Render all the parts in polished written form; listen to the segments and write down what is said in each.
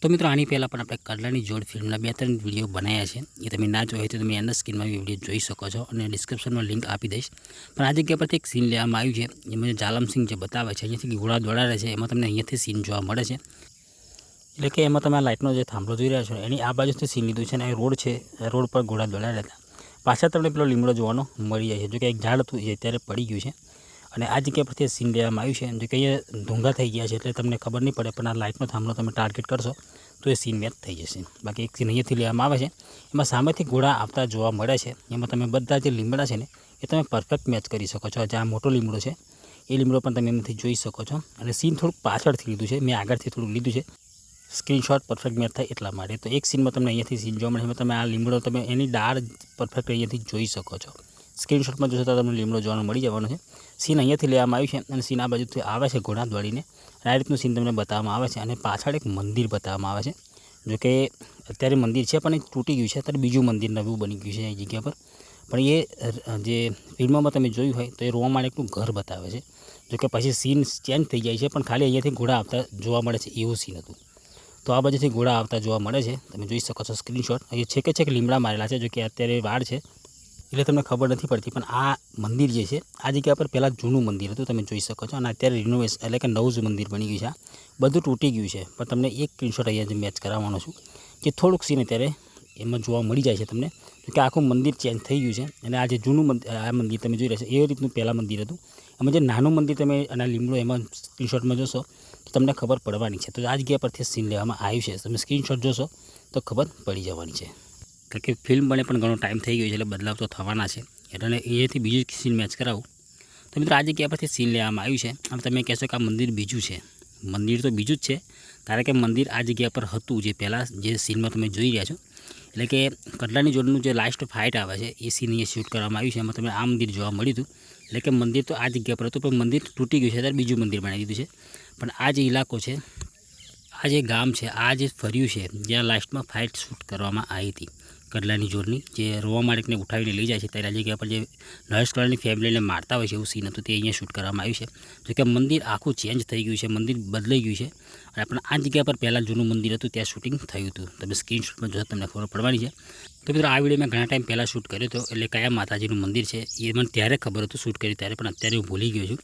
तो मित्रों आनी पहला पण आपणे कर्लानी जोड़ फिल्मना 2-3 विडियो बनाया है। ये तमे ना जोया तो तमे एना स्क्रीन में विडियो जोई शको छो और डिस्क्रिप्शन में लिंक आपी दईश। पण आ जग्या परथी एक सीन लेवामां आव्युं छे, जेमां जालम सिंह जे बतावे छे अहींयाथी घोड़ा दौड़ाड़े छे, एमां तमने अहींयाथी सीन जोवा मळे छे। एटले के एमां तमे लाइटनो जे थांभलो जोई रह्या छो एनी आ बाजुथी सीन लीधुं छे अने रोड छे, रोड पर घोड़ा दौड़ाड्या हता। पाछळ तमने पेलो લીમડો જોવાનો મળી જાય છે, जो कि एक झाड़ हतुं जे अत्यारे पड़ी गयुं छे અને આ જગ્યા પરથી सीन લેવામાં આવ્યું છે। जो कि अहींया ढूंगा थई गया है एटले तमने खबर नहीं पड़े, पण आ लाइटनो थांभलो तमे टार्गेट करशो तो ये सीन मैच थई जशे। बाकी एक सीन अहींयाथी लेवामां आवे छे, एमां सामेथी घोड़ा आवता जोवा मळे छे। एमां तमे बधा जे લીમડા छे ने ए तमे परफेक्ट मैच करी शको छो। जे आ मोटो લીમડો छे ए લીમડો पण तमे एमांथी जोई शको छो અને सीन थोडुंक पाछळथी लीधुं छे, मैं आगळथी थोडुं लीधुं छे स्क्रीनशॉट परफेक्ट मैच थाय एटला माटे। तो एक सीन में तमने अहींयाथी सीन जोवा मळे, एमां तमे आ લીમડો तमे एनी डाळ परफेक्ट अहींयाथी जोई शको छो। स्क्रीनशॉट में जोशो तो तमने લીમડો जोवानो मळी जवानो छे। सीन अहींयाथी लेवामां आव्युं छे अने सीन आ बाजुथी आवे छे घोड़ा दौड़ीने। आ रीतनुं सीन तमने बताववामां आवे छे अने पाछळ एक मंदिर बताववामां आवे छे, जो कि अत्यारे मंदिर छे पण तूटी गयुं छे, अत्यारे बीजुं मंदिर नवुं बनी गयुं छे ए जग्या पर। पण ए जे फिल्ममां तमे जोयुं होय तो ए रोवा माणेकनुं घर बतावे छे, जो कि पछी सीन चेन्ज थई जाय छे, पण खाली अहींयाथी घोड़ा आवता जोवा मळे छे एवुं सीन हतुं। तो आ बाजुथी घोड़ा आवता जोवा मळे छे, तमे जोई शको छो स्क्रीनशॉट। अहीं छेके छेक લીમડા मारेला छे, जो कि अत्यारे वाड़ छे એટલે તમને ખબર નથી પડતી, પણ આ મંદિર જે છે આ જગ્યા પર પહેલાં જૂનું મંદિર હતું, તમે જોઈ શકો છો। અને અત્યારે રિનોવેશન એટલે કે નવું જ મંદિર બની ગયું છે। આ બધું તૂટી ગયું છે, પણ તમને એક સ્ક્રીનશોટ અહીંયા જે મેચ કરાવવાનો છું કે થોડુંક સીન અત્યારે એમાં જોવા મળી જાય છે તમને, કે આખું મંદિર ચેન્જ થઈ ગયું છે। અને આ જે જૂનું આ મંદિર તમે જોઈ રહ્યા છો એ રીતનું પહેલાં મંદિર હતું। એમાં જે નાનું મંદિર તમે અને લીમડો એમાં સ્ક્રીનશોટમાં જોશો તો તમને ખબર પડવાની છે। તો આ જગ્યા પરથી સીન લેવામાં આવ્યું છે, તમે સ્ક્રીનશોટ જોશો તો ખબર પડી જવાની છે। કારણ કે ફિલ્મ બને પણ ઘણો ટાઈમ થઈ ગયો છે, એટલે બદલાવ તો થવાના છે। એટલે અહીંયાથી બીજું સીન મેચ કરાવું તો મિત્રો આ જગ્યા પરથી સીન લેવામાં આવ્યું છે। હવે તમે કહેશો કે આ મંદિર બીજું છે, મંદિર તો બીજું જ છે, કારણ કે મંદિર આ જગ્યા પર હતું જે પહેલાં જે સીનમાં તમે જોઈ રહ્યા છો। એટલે કે કર્લાની જોડનું જે લાસ્ટ ફાઇટ આવે છે એ સીન અહીંયા શૂટ કરવામાં આવ્યું છે। એમાં તમને આ મંદિર જોવા મળ્યું હતું। એટલે કે મંદિર તો આ જગ્યા પર હતું, પણ મંદિર તૂટી ગયું છે, ત્યારે બીજું મંદિર બનાવી દીધું છે। પણ આ જે ઇલાકો છે, આ જે ગામ છે, આ જે ફર્યું છે જ્યાં લાસ્ટમાં ફાઇટ શૂટ કરવામાં આવી હતી કર્લાની જોડની, જે રોવા માણેકને ઉઠાવીને લઈ જાય છે ત્યારે આ જગ્યા પર જે નરેશ કર્લાની ફેમિલીને મારતા હોય છે એવું સીન હતું, તે અહીંયા શૂટ કરવામાં આવ્યું છે। જો કે મંદિર આખું ચેન્જ થઈ ગયું છે, મંદિર બદલાઈ ગયું છે। અને પણ આ જગ્યા પર પહેલાં જૂનું મંદિર હતું ત્યાં શૂટિંગ થયું હતું, તમે સ્ક્રીનશોટમાં જોશો તમને ખબર પડવાની છે। તો મિત્રો આ વિડીયો મેં ઘણા ટાઈમ પહેલાં શૂટ કર્યો હતો, એટલે કયા માતાજીનું મંદિર છે એ મને ત્યારે ખબર હતું શૂટ કર્યું ત્યારે, પણ અત્યારે હું ભૂલી ગયો છું।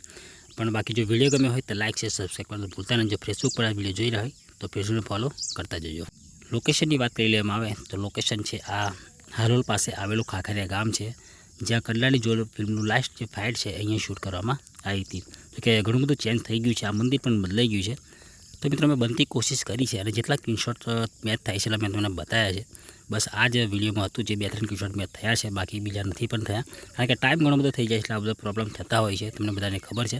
પણ બાકી જો વિડીયો ગમ્યો હોય તો લાઇક શેર સબસ્ક્રાઈબ કરવાનું ભૂલતા નહીં। જો ફેસબુક પર આ વિડીયો જોઈ રહ્યા હોય તો ફેસબુકને ફોલો કરતા જજો। લોકેશનની વાત કરી લેવામાં આવે તો લોકેશન છે આ હાલોલ પાસે આવેલું ખાખરિયા ગામ છે, જ્યાં કર્લાની જોડ ફિલ્મનું લાસ્ટ જે ફાઇટ છે અહીંયા શૂટ કરવામાં આવી હતી। તો કે ઘણું બધું ચેન્જ થઈ ગયું છે, આ મંદિર પણ બદલાઈ ગયું છે। તો મિત્રો મેં બનતી કોશિશ કરી છે અને જેટલા સ્ક્રીનશોટ મેચ થાય છે મેં તમને બતાવ્યા છે। બસ આ જ વિડીયોમાં હતું જે 2-3 સ્ક્રીનશોટ મેચ થયા છે, બાકી બીજા નથી પણ થયા, કારણ કે ટાઈમ ઘણો બધો થઈ જાય એટલે આ બધા પ્રોબ્લેમ થતા હોય છે, તમને બધાને ખબર છે।